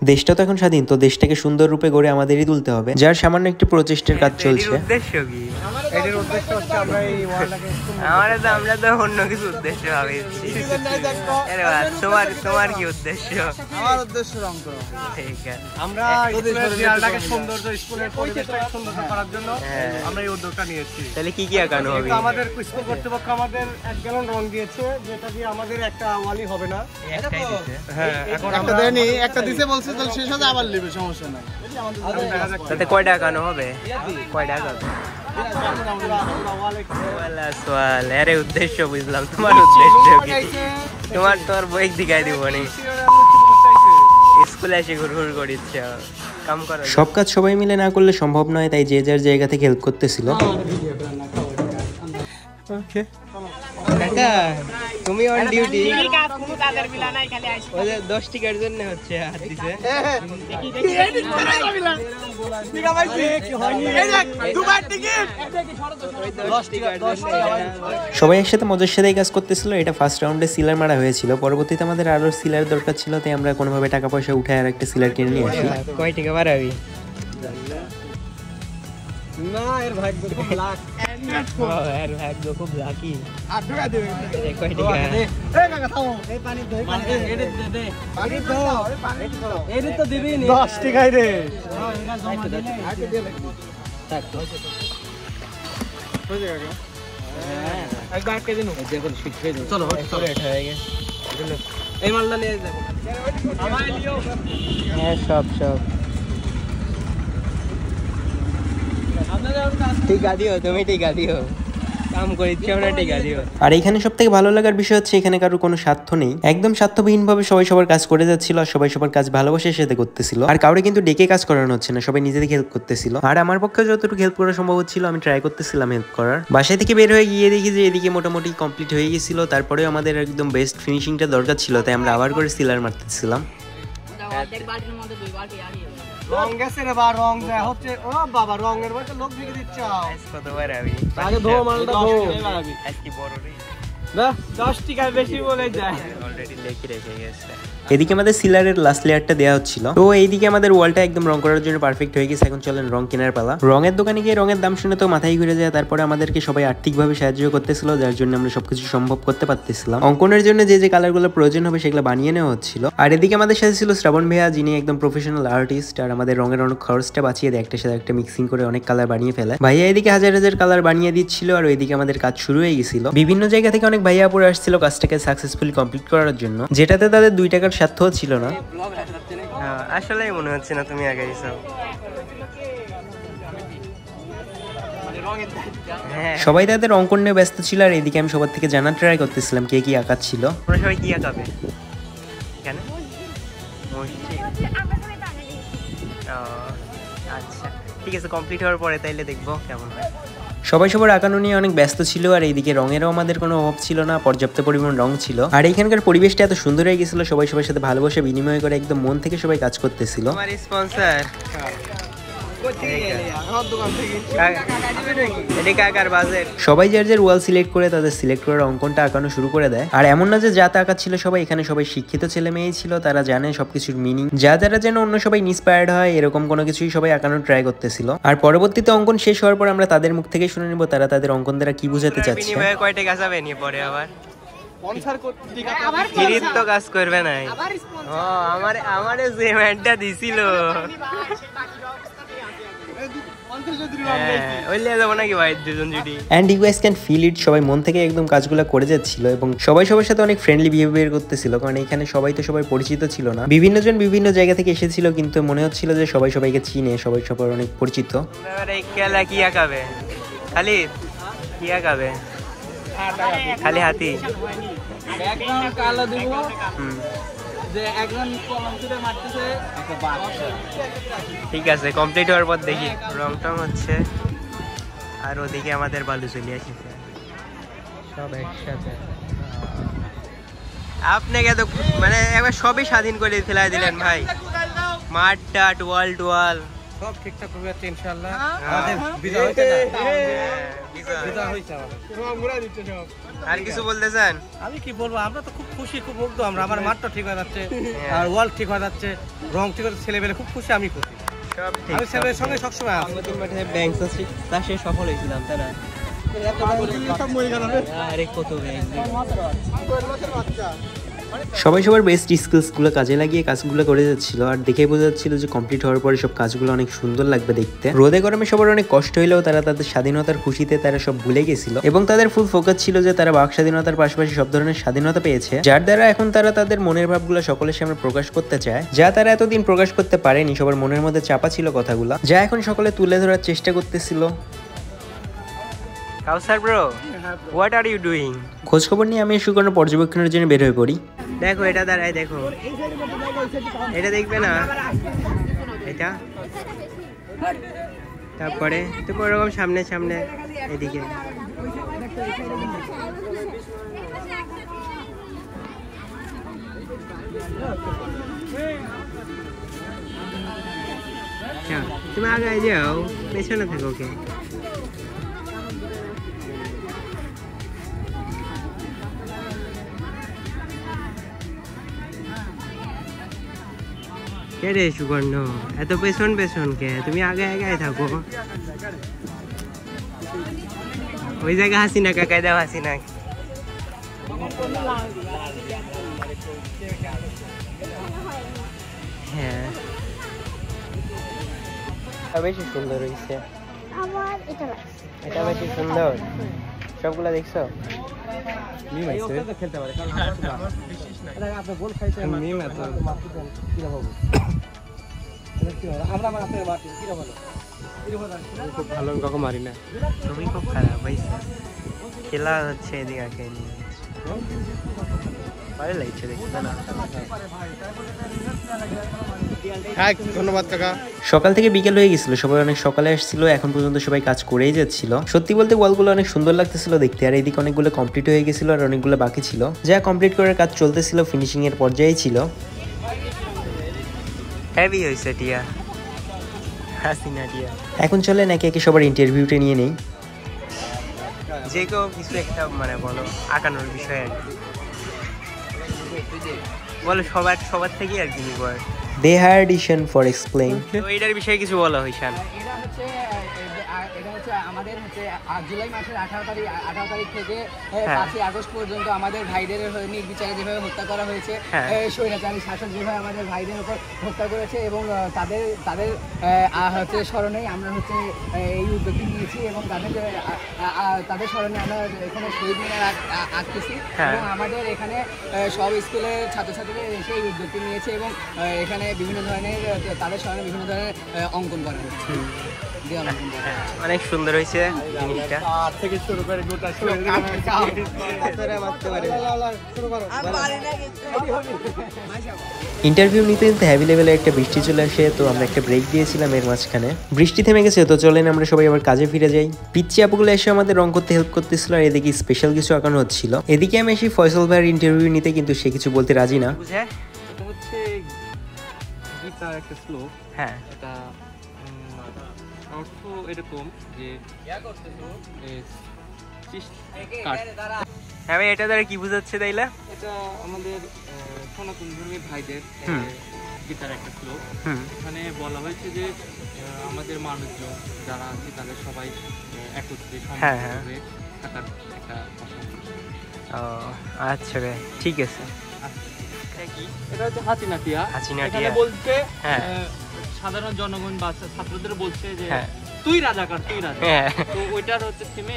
দেশটা তো এখন স্বাধীন, তো দেশটাকে সুন্দর রূপে গড়ে আমাদেরই তুলতে হবে, যার সামান্য একটি প্রচেষ্টার কাজ চলছে। উদ্দেশ্য কি? এর উদ্দেশ্য হচ্ছে আমরা এই ওয়ার্ল্ডটাকে আমরা তো অন্য কিছু উদ্দেশ্য ভাবছি। তোমার কি উদ্দেশ্য? আমার উদ্দেশ্য রং করা। ঠিক আছে, আমরা স্কুলের দেয়ালটাকে সৌন্দর্য, স্কুলের পরিবেশটাকে সুন্দর করার জন্য আমরা এই উদ্যোগটা নিয়েছি। তাহলে কি কি আঁকানো হবে? আমাদের স্কুল কর্তৃপক্ষ আমাদের 1 গ্যালন রং দিয়েছে, যেটা দিয়ে আমাদের একটা ওয়ালই হবে না। হ্যাঁ, এখন একটা দেয়নি, একটা দিতে বলছে, তাহলে শেষ হতে আবার নেবে, সমস্যা নাই। তাতে কয়টা আঁকানো হবে? কয়টা আঁকানো? আরে উদ্দেশ্য বুঝলাম, তোমার উদ্দেশ্য কি? তোমার বই দিকাই দিব নি, স্কুলে এসে ঘুরঘুর করিচ্ছে, কাম করো। সব কাজ সবাই মিলে না করলে সম্ভব নয়, তাই যে যার জায়গা থেকে হেল্প করতেছিল। তুমি অন ডিউটি, 10 টিকার জন্য হচ্ছে হাত দিছে। সবাই একসাথে মজার সাথে কাজ করতেছিল। এটা ফার্স্ট রাউন্ডে সিলার মারা হয়েছিল, পরবর্তীতে আমাদের আরো সিলার দরকার ছিল, তাই আমরা কোনোভাবে টাকা পয়সা উঠে আর একটা সিলার কিনে নিয়ে আসি। কয় টাকা বাড়াবি? না, এর ভাগ্য খুব লাক। এর ভাগ্য খুব লাকি। আর ঢুকা দিবে। কয় টাকা? এই কাকা থামো, এই পানি দে, পানি দে, দে। পানি দাও, পানি দাও। এই তো দিবি নি। 10 টাকাই রে। হ্যাঁ, এটা জমা দিলে আইতে দিয়ে লাগবে। থাক। হয়ে যাবে। হ্যাঁ, একবার কে দিনু। এই দেখো ফিট হয়ে যাবে। চলো, চলো, এটা হয়ে গেছে। এই মালটা নিয়ে যাবো। আমায় লিও। হ্যাঁ, সব টিকা দিও, তুমি টিকা দিও, কাম করিচ্ছি আমরা, টিকা দিও। আর এখানে সব থেকে ভালো লাগার বিষয় হচ্ছে এখানে কারোর কোনো স্বার্থ নেই, একদম স্বার্থবিহীন ভাবে সবাই সবার কাজ করে যাচ্ছিল, আর সবাই সবার কাজ ভালোবাসার সাথে করতেছিল। আর কাউরে কিন্তু ডেকে কাজ করানো হচ্ছে না, সবাই নিজে থেকে হেল্প করতেছিল। আর আমার পক্ষে যতটুকু হেল্প করা সম্ভব হচ্ছিল আমি ট্রাই করতেছিলাম হেল্প করার। বাসায় থেকে বের হয়ে গিয়ে দেখি যে এদিকে মোটামুটি কমপ্লিট হয়ে গেছিল, তারপরেও আমাদের একদম বেস্ট ফিনিশিংটা দরকার ছিল, তাই আমরা আবার করে সিলার মারতেছিলাম। রং গেছে রে, বা রং যায় হচ্ছে। ও বাবা, রঙের মধ্যে লোক ঢেকে দিচ্ছ। কতবার আমি আগে ধো মালটা ধো। আজকে বড় রে না, 10 টাকা বেশি বলে যায়। অলরেডি লেখি রেখে গেছে। এদিকে আমাদের সিলারের লাস্ট লেয়ারটা দেওয়া হচ্ছিল, তো এইদিকে আমাদের ওয়ালটা একদম রং করার জন্য পারফেক্ট হয়ে গেছে। এখন চলেন রং কেনার পালা। রঙের দোকানে গিয়ে রঙের দাম শুনে তো মাথায় ঘুরে যায়। তারপরে আমাদেরকে সবাই আর্থিকভাবে সাহায্য করতেছিল, যার জন্য আমরা সবকিছু সম্ভব করতে পারতেছিলাম। অঙ্কনের জন্য যে কালারগুলো প্রয়োজন হবে সেগুলো বানিয়ে নেওয়া হচ্ছিল। আর এদিকে আমাদের সাথে ছিল শ্রাবণ ভাইয়া, যিনি একদম প্রফেশনাল আর্টিস্ট, আর আমাদের রঙের অনেক খরচটা বাঁচিয়ে দেয়, একটার সাথে একটা মিক্সিং করে অনেক কালার বানিয়ে ফেলে। ভাইয়া এদিকে হাজার হাজার কালার বানিয়ে দিচ্ছিল, আর ওইদিকে আমাদের কাজ শুরু হয়ে গেছিল। বিভিন্ন জায়গা থেকে অনেক ভাইয়া পরে আসছিল কাজটাকে সাকসেসফুলি কমপ্লিট করার জন্য, যেটাতে তাদের 2 টাকার স্বার্থও ছিল না। আসলেই মনে হচ্ছে না তুমি আগে হিসাব। সবাই তাদের অঙ্কন নিয়ে ব্যস্ত ছিল, আর এদিকে আমি সবার থেকে জানার ট্রাই করতেছিলাম কে কি আঁকাচ্ছিল। সবাই কি আঁকাবে এখানে? আচ্ছা, ঠিক আছে, কমপ্লিট হওয়ার পরে তাইলে দেখবো কেমন হয়। সবাই সবার আঁকানো নিয়ে অনেক ব্যস্ত ছিল, আর এইদিকে রঙেরও আমাদের কোনো অভাব ছিল না, পর্যাপ্ত পরিমাণ রং ছিল। আর এইখানকার পরিবেশটা এত সুন্দর হয়ে গেছিল, সবাই সবার সাথে ভালোবাসা বিনিময় করে একদম মন থেকে সবাই কাজ করতেছিল। আমার স্পন্সর সবাই যার যার ওয়াল সিলেক্ট করে তাদের সিলেক্ট করার অঙ্কনটা আঁকানো শুরু করে দেয়। আর এমন না যে যাতে আঁকাচ্ছিল সবাই, এখানে সবাই শিক্ষিত ছেলে মেয়েই ছিল, তারা জানে সবকিছুর মিনিং, যারা যেন অন্য সবাই ইন্সপায়ার্ড হয় এরকম কোনো কিছুই সবাই আঁকানোর ট্রাই করতেছিল। আর পরবর্তীতে অঙ্কন শেষ হওয়ার পর আমরা তাদের মুখ থেকে শুনে নিব তারা তাদের অঙ্কন দ্বারা কি বোঝাতে চাচ্ছে। কয়টা গাছ হবে নি পরে আবার তো কাজ করবে নাই। আমারে যে ম্যাটটা দিছিল সবাই মন থেকে একদম কাজগুলো করে যাচ্ছিল, এবং সবাই সবার সাথে অনেক ফ্রেন্ডলি বিহেভিয়ার করতেছিল, কারণ এখানে সবাই তো সবাই পরিচিত ছিল না, বিভিন্ন জন বিভিন্ন জায়গা থেকে এসেছিল, কিন্তু মনে হচ্ছিল যে সবাই সবাইকে চিনে, সবাই সবার অনেক পরিচিত। কি আঁকাবে? খালি কি আঁকাবে? খালি হাতি। ঠিক আছে, কমপ্লিট হওয়ার পর দেখি রং টং হচ্ছে। আর ওদিকে আমাদের বালু চলে আসছে সব একসাথে। আপনাকে তো মানে একবার সবই স্বাধীন করে ফেলাই দিলেন ভাই, মাঠ টাট ওয়াল টোয়াল সব ঠিকঠাক হবে ইনশাআল্লাহ। আমাদের বিজয় হইছে না, বিজয় হইছে সব মুড়া দিচ্ছে সব। আর কিছু বলতে চান? আমি কি বলবো, আমরা তো খুব খুশি, খুব মুগ্ধ আমরা। আমার মাঠটা ঠিক হয়ে যাচ্ছে আর ওয়ার্ল্ড ঠিক হয়ে যাচ্ছে, রং ঠিক হয়ে, ছেলেবেলে খুব খুশি, আমি খুশি। সব ঠিক, আমি ছেলের সঙ্গে সবসময় আছি। আমরা 3 মাঠে ব্যাংক আছে তাসে সফল হয়েছিলাম, তাই না? আরে কত ব্যাংক। সবাই সবার বেস্ট স্কিলসগুলো কাজে লাগিয়ে কাজগুলো করে যাচ্ছিল, আর দেখেই বোঝা যাচ্ছিল যে কমপ্লিট হওয়ার পরে সব কাজগুলো অনেক সুন্দর লাগবে দেখতে। রোদে গরমে সবার অনেক কষ্ট হইলেও তারা তাদের স্বাধীনতার খুশিতে তারা সব ভুলে গেছিল, এবং তাদের ফুল ফোকাস ছিল যে তারা বাক স্বাধীনতার পাশাপাশি সব ধরনের স্বাধীনতা পেয়েছে, যার দ্বারা এখন তারা তাদের মনের ভাবগুলো সকলের সামনে প্রকাশ করতে চায়, যা তারা এতদিন প্রকাশ করতে পারেনি। সবার মনের মধ্যে চাপা ছিল কথাগুলো, যা এখন সকলে তুলে ধরার চেষ্টা করতেছিল। Kawsar bro, what are you doing? খোঁজ খবর নিয়ে আমি সুকর্ণ পর্যবেক্ষণের জন্য বের হয়ে পড়ি। দেখো এটা দাঁড়ায়, দেখো এটা দেখবে না, এটা তারপরে তো ওরকম সামনে সামনে এদিকে। তুমি আগে যাও, পেছনে থাকো। ওকে, কে রে সুকর্ণ, এত পেছন পেছন কে? তুমি আগে আগে থাকো। ওই জায়গায় হাসিনা কাকাই দাও, হাসিনা। হ্যাঁ, বেশি সুন্দর হয়েছে। এটা বেশি সুন্দর। সবগুলা দেখছো? খুব ভালো, কাকু মারি না। তুমি খুব খারাপ হয়েছে। খেলা হচ্ছে এদিকে নিয়ে, ভালো লাগছে দেখতে না? ধন্যবাদ কাকা। সকাল থেকে বিকেল হয়ে গেছিল, সবাই অনেক সকালে আসছিল, এখন পর্যন্ত সবাই কাজ করেই যাচ্ছিল। সত্যি বলতে ওয়ালগুলো অনেক সুন্দর লাগতেছিল দেখতে, আর এইদিকে অনেকগুলো কমপ্লিট হয়ে গেছিল আর অনেকগুলো বাকি ছিল, যা কমপ্লিট করার কাজ চলতেছিল, ফিনিশিং এর পর্যায়ে ছিল। হেভি হয়েছে টিয়া, হাসিনা টিয়া। এখন চলে নাকি একে সবার ইন্টারভিউটা নিয়ে নেই। যে কেউ কিছু একটা মানে বলো, আঁকানোর বিষয় আর কি বলো, সবার থেকে আর কি নিব। They hired Ishan for explain. তো এইটার বিষয়ে কিছু বলো ঈশান। এটা হচ্ছে আমাদের হচ্ছে জুলাই মাসের 18 তারিখ থেকে 5 আগস্ট পর্যন্ত আমাদের ভাইদের নির্বিচারে যেভাবে হত্যা করা হয়েছে, স্বৈরাচারী শাসক যেভাবে আমাদের ভাইদের উপর হত্যা করেছে, এবং তাদের হচ্ছে স্মরণেই আমরা হচ্ছে এই উদ্যোগটি নিয়েছি, এবং তাদের স্মরণে আমরা এখানে শহীদ মিনার আঁকতেছি, এবং আমাদের এখানে সব স্কুলের ছাত্রছাত্রীরা এসে এই উদ্যোগটি নিয়েছে, এবং এখানে বিভিন্ন ধরনের তাদের স্মরণে বিভিন্ন ধরনের অঙ্কন করা হচ্ছে। অনেক সুন্দর হয়েছে জিনিসটা। থেকে শুরু করে গোটা ইন্টারভিউ নিতে নিতে হ্যাভি লেভেলে একটা বৃষ্টি চলে আসে, তো আমরা একটা ব্রেক দিয়েছিলাম এর মাঝখানে। বৃষ্টি থেমে গেছে, তো চলেন আমরা সবাই আবার কাজে ফিরে যাই। পিচ্চি আপুগুলো এসে আমাদের রং করতে হেল্প করতেছিল, আর এদিকে স্পেশাল কিছু আঁকানো হচ্ছিল। এদিকে আমি এসে ফয়সল ভাইয়ের ইন্টারভিউ নিতে, কিন্তু সে কিছু বলতে রাজি না। বুঝে এটা হচ্ছে গীতার একটা শ্লোক। হ্যাঁ, এটা অর্থ এরকম যে হ্যাঁ ভাই, এটা দ্বারা কি বুঝাচ্ছে তাইলে? এটা আমাদের সনাতন ধর্মী ভাইদের গীতার একটা শ্লোক। এখানে বলা হয়েছে যে আমাদের মানুষজন যারা আছে তাদের সবাই একত্রে সমানভাবে থাকার একটা কথা। ও আচ্ছা ভাই, ঠিক আছে। এটা হচ্ছে হাসিনা টিয়া। হাসিনা এখানে টিয়া বলতে সাধারণ জনগণ বা ছাত্রদের বলছে যে তুই রাজাকার, তুই রাজা। তো ওইটার হচ্ছে থেমে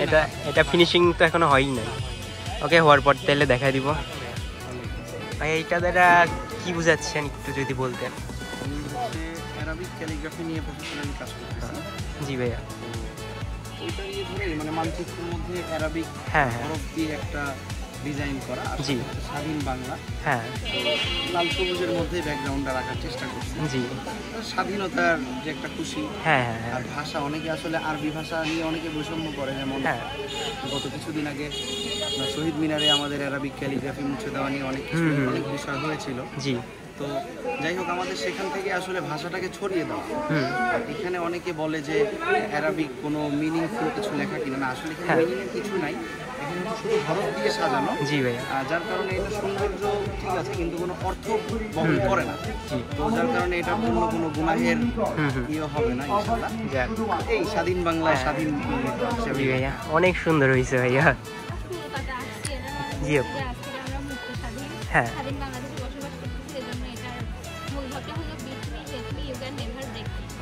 এটা এটা ফিনিশিং তো এখনো হয়ই নাই। ওকে, হওয়ার পর তাহলে দেখাই দিব। ভাই এইটা দ্বারা কি বুঝাচ্ছেন একটু যদি বলতেন। অ্যারাবিক ক্যালিগ্রাফি নিয়ে প্রফেশনালি কাজ করতেছি। জি ভাইয়া। ওইটা নিয়ে ধরে মানে মানচিত্রের মধ্যে অ্যারাবিক হরফ দিয়ে একটা ডিজাইন করা। জি, স্বাধীন বাংলা। হ্যাঁ, লাল সবুজের মধ্যে ব্যাকগ্রাউন্ডটা রাখার চেষ্টা করছি। জি, স্বাধীনতার যে একটা খুশি। হ্যাঁ, আর ভাষা, অনেকে আসলে আরবি ভাষা নিয়ে অনেকে বৈষম্য করে, যেমন গত কিছুদিন আগে শহীদ মিনারে আমাদের অ্যারাবিক ক্যালিগ্রাফি মুছে দেওয়া নিয়ে অনেক বিষয় হয়েছিল। জি, তো যাই হোক, আমাদের সেখান থেকে আসলে ভাষাটাকে ছড়িয়ে দেওয়া। আর এখানে অনেকে বলে যে অ্যারাবিক কোনো মিনিংফুল কিছু লেখা কিনা, না আসলে এখানে মিনিং কিছু নাই, এখানে শুধু হরফ দিয়ে সাজানো। জি ভাইয়া। যার কারণে এটা সৌন্দর্য ঠিক আছে, কিন্তু কোনো অর্থ বহন করে না। তো যার কারণে এটার জন্য কোনো গুনাহের ইয়ে হবে না ইনশাআল্লাহ। এই স্বাধীন বাংলা স্বাধীন জি ভাইয়া, অনেক সুন্দর হয়েছে ভাইয়া। জি হ্যাঁ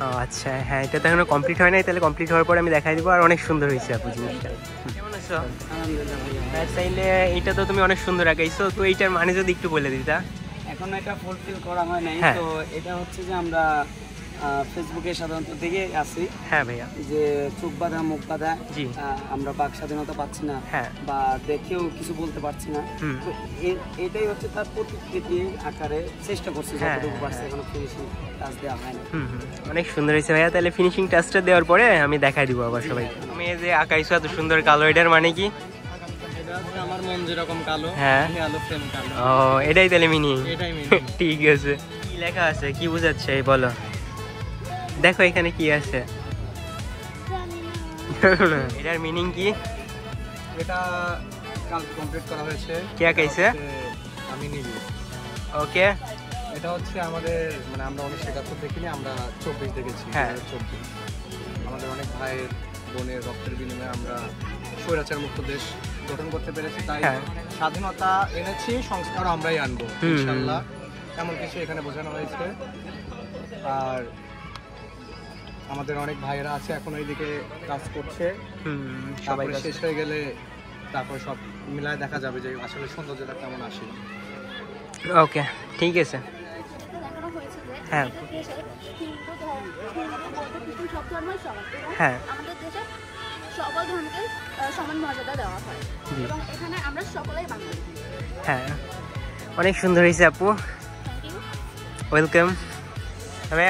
ও আচ্ছা, হ্যাঁ এটা তো এখনো কমপ্লিট হয় নাই, তাহলে কমপ্লিট হওয়ার পরে আমি দেখাই দিব। আর অনেক সুন্দর হয়েছে আপু জিনিসটা। কেমন আছো? চাইলে এইটা তো তুমি অনেক সুন্দর আঁকাইছো, তো এইটার মানে যদি একটু বলে দিতা। এখন এটা ফুলফিল করা হয় নাই, তো এটা হচ্ছে যে আমরা ফেসবুকে সাধারণত দেখে আসি হ্যাঁ ভাইয়া যে চোখ বাঁধা মুখ বাঁধা, জি আমরা বাক স্বাধীনতা পাচ্ছি না বা দেখেও কিছু বলতে পারছি না। তো এটাই হচ্ছে তার প্রতিকৃতি আকারে চেষ্টা করছি, যতটুকু পারছি। এখনো ফিনিশিং টাচ দেওয়া হয়নি। অনেক সুন্দর হয়েছে ভাইয়া। তাহলে ফিনিশিং টাচটা দেওয়ার পরে আমি দেখাই দিব আবার সবাই। তুমি এই যে আঁকাইছো এত সুন্দর কালো, এটার মানে কি? আমার মন যেরকম কালো, হ্যাঁ আলো ফ্রেম কালো। ও এটাই তাহলে মিনিং? এটাই মিনিং। ঠিক আছে। কি লেখা আছে, কি বোঝাচ্ছে বলো? দেখো এখানে কি আছে। এটার মিনিং কি? এটা কাল কমপ্লিট করা হয়েছে। কে আঁকাইছে? আমি নিজে। ওকে। এটা হচ্ছে আমাদের মানে আমরা 1971 দেখিনি, আমরা 24 দেখেছি। হ্যাঁ 24 আমাদের অনেক ভাইয়ের বোনের রক্তের বিনিময়ে আমরা স্বৈরাচার মুক্ত দেশ গঠন করতে পেরেছি। তাই স্বাধীনতা এনেছি, সংস্কার আমরাই আনবো ইনশাআল্লাহ, এমন কিছু এখানে বোঝানো হয়েছে। আর আমাদের অনেক ভাইয়েরা আছে এখন এইদিকে কাজ করছে, সবাই শেষ হয়ে গেলে তারপর সব মিলায় দেখা যাবে যে আসলে সৌন্দর্যটা কেমন আসে। ওকে ঠিক আছে। হ্যাঁ হ্যাঁ আমাদের দেশে সকল ধর্মকে সমান মর্যাদা দেওয়া হয় এবং এখানে আমরা সকলেই বাঙালি। হ্যাঁ অনেক সুন্দর হয়েছে আপু, ওয়েলকাম।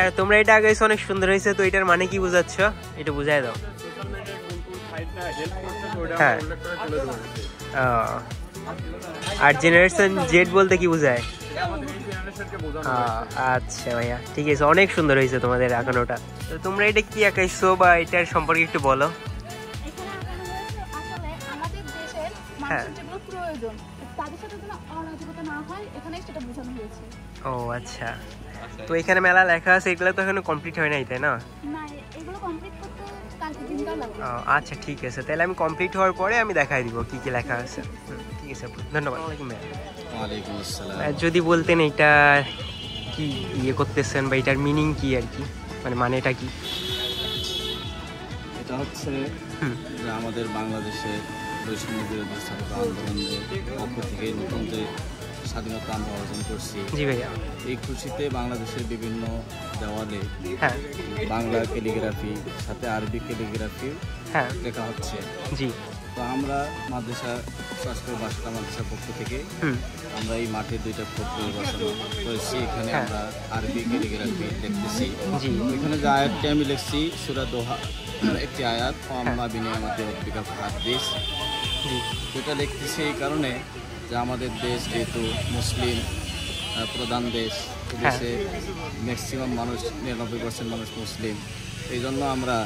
আর তোমরা এটা আগে অনেক সুন্দর হয়েছে, তো এটার মানে কি বোঝাচ্ছ এটা বুঝাই দাও। হ্যাঁ আর জেনারেশন জেড বলতে কি বোঝায়? আচ্ছা ভাইয়া ঠিক আছে, অনেক সুন্দর হয়েছে তোমাদের আঁকানোটা। তো তোমরা এটা কি আঁকাইছো বা এটার সম্পর্কে একটু বলো। হ্যাঁ ও আচ্ছা, তো এখানে মেলা লেখা আছে, এগুলো তো এখনো কমপ্লিট হয় নাই তাই না? আচ্ছা ঠিক আছে, তাহলে আমি কমপ্লিট হওয়ার পরে আমি দেখাই দিব কি কি লেখা আছে। ঠিক আছে ধন্যবাদ। ওয়ালাইকুম আসসালাম। যদি বলতেন এটা কি ইয়ে করতেছেন বা এটার মিনিং কি আর কি, মানে এটা কি? এটা হচ্ছে যে আমাদের বাংলাদেশে বৈষম্য বিরোধী ছাত্র আন্দোলনের পক্ষ থেকে নতুন যে স্বাধীনতা আমরা অর্জন করছি। জি ভাইয়া। এই খুশিতে বাংলাদেশের বিভিন্ন দেওয়ালে বাংলা ক্যালিগ্রাফি সাথে আরবি ক্যালিগ্রাফি লেখা হচ্ছে। জি। তো আমরা মাদ্রাসা শাসক বাসকা মাদ্রাসার পক্ষ থেকে আমরা এই মাঠে 2টা ফোট পরিবেশন করেছি। এখানে আমরা আরবি ক্যালিগ্রাফি লিখতেছি। এখানে যে আয়াতটি আমি লিখছি সূরা দোহা একটি আয়াত, আম্মা বিনিয়ামাতি রাব্বিকা ফাহাদ্দিস। এটা লিখতেছি এই কারণে যে আমাদের দেশ যেহেতু মুসলিম প্রধান দেশ, দেশে ম্যাক্সিমাম মানুষ 99% মানুষ মুসলিম, এই জন্য আমরা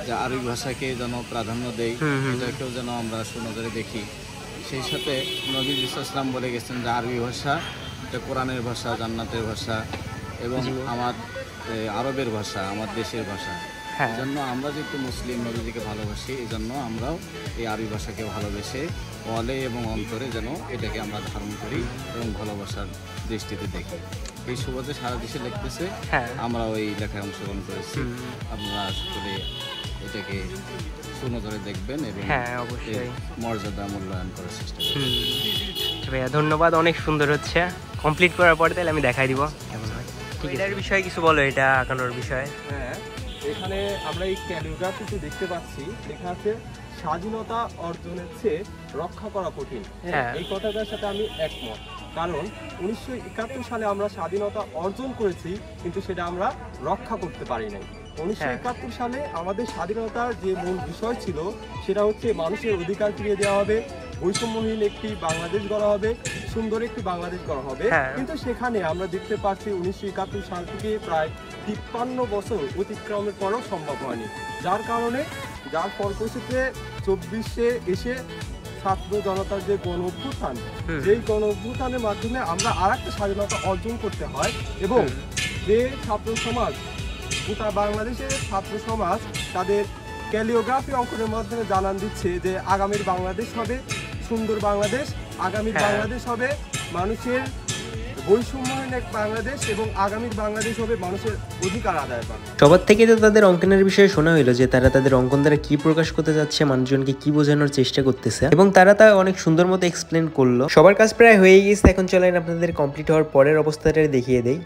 যে আরবি ভাষাকে যেন প্রাধান্য দেই, এটাকেও যেন আমরা সুনজরে দেখি। সেই সাথে নবী ইসলাম বলে গেছেন যে আরবি ভাষা এটা কোরআনের ভাষা, জান্নাতের ভাষা এবং আমার আরবের ভাষা, আমার দেশের ভাষা। এই জন্য আমরা যেহেতু মুসলিম নবীজিকে ভালোবাসি, এই জন্য আমরাও এই আরবি ভাষাকে ভালোবেসে অলে এবং অন্তরে যেন এটাকে আমরা ধারণ করি এবং ভালোবাসার দৃষ্টিতে দেখি। এই সুবাদে সারা দেশে লিখতেছে, আমরা ওই লেখায় অংশগ্রহণ করেছি। আপনারা আসলে এটাকে সুনজরে দেখবেন এবং অবশ্যই মর্যাদা মূল্যায়ন করার চেষ্টা করবেন। ভাইয়া ধন্যবাদ, অনেক সুন্দর হচ্ছে। কমপ্লিট করার পরে তাহলে আমি দেখাই দিব কেমন হয়। ঠিক আছে, এটার বিষয়ে কিছু বলো, এটা আঁকানোর বিষয়ে। হ্যাঁ এখানে আমরা এই ক্যালিগ্রাফিতে দেখতে পাচ্ছি লেখা আছে স্বাধীনতা অর্জনের চেয়ে রক্ষা করা কঠিন। এই কথাটার সাথে আমি একমত। কারণ 1971 সালে আমরা স্বাধীনতা অর্জন করেছি, কিন্তু সেটা আমরা রক্ষা করতে পারি নাই। 1971 সালে আমাদের স্বাধীনতার যে মূল বিষয় ছিল সেটা হচ্ছে মানুষের অধিকার ফিরিয়ে দেওয়া হবে, বৈষম্যহীন একটি বাংলাদেশ গড়া হবে, সুন্দর একটি বাংলাদেশ গড়া হবে। কিন্তু সেখানে আমরা দেখতে পাচ্ছি 1971 সাল থেকে প্রায় 53 বছর অতিক্রমের পরও সম্ভব হয়নি, যার ফলশ্রুতিতে 24-এ এসে ছাত্র জনতার যে গণ অভ্যুত্থান, যেই গণ অভ্যুত্থানের মাধ্যমে আমরা আরেকটা স্বাধীনতা অর্জন করতে হয় এবং যে ছাত্র সমাজ, গোটা বাংলাদেশের ছাত্র সমাজ তাদের ক্যালিওগ্রাফি অঙ্কনের মাধ্যমে জানান দিচ্ছে যে আগামীর বাংলাদেশ হবে সুন্দর বাংলাদেশ, আগামীর বাংলাদেশ হবে মানুষের বৈষম্যহীন এক বাংলাদেশ এবং আগামীর বাংলাদেশ হবে মানুষের অধিকার আদায় করা। সবার থেকে তো তাদের অঙ্কনের বিষয়ে শোনা হইলো যে তারা তাদের অঙ্কন দ্বারা কি প্রকাশ করতে যাচ্ছে, মানুষজনকে কি বোঝানোর চেষ্টা করতেছে এবং তারা তা অনেক সুন্দর মতো এক্সপ্লেন করলো। সবার কাজ প্রায় হয়ে গেছে, এখন চলেন আপনাদের কমপ্লিট হওয়ার পরের অবস্থাটা দেখিয়ে দেই।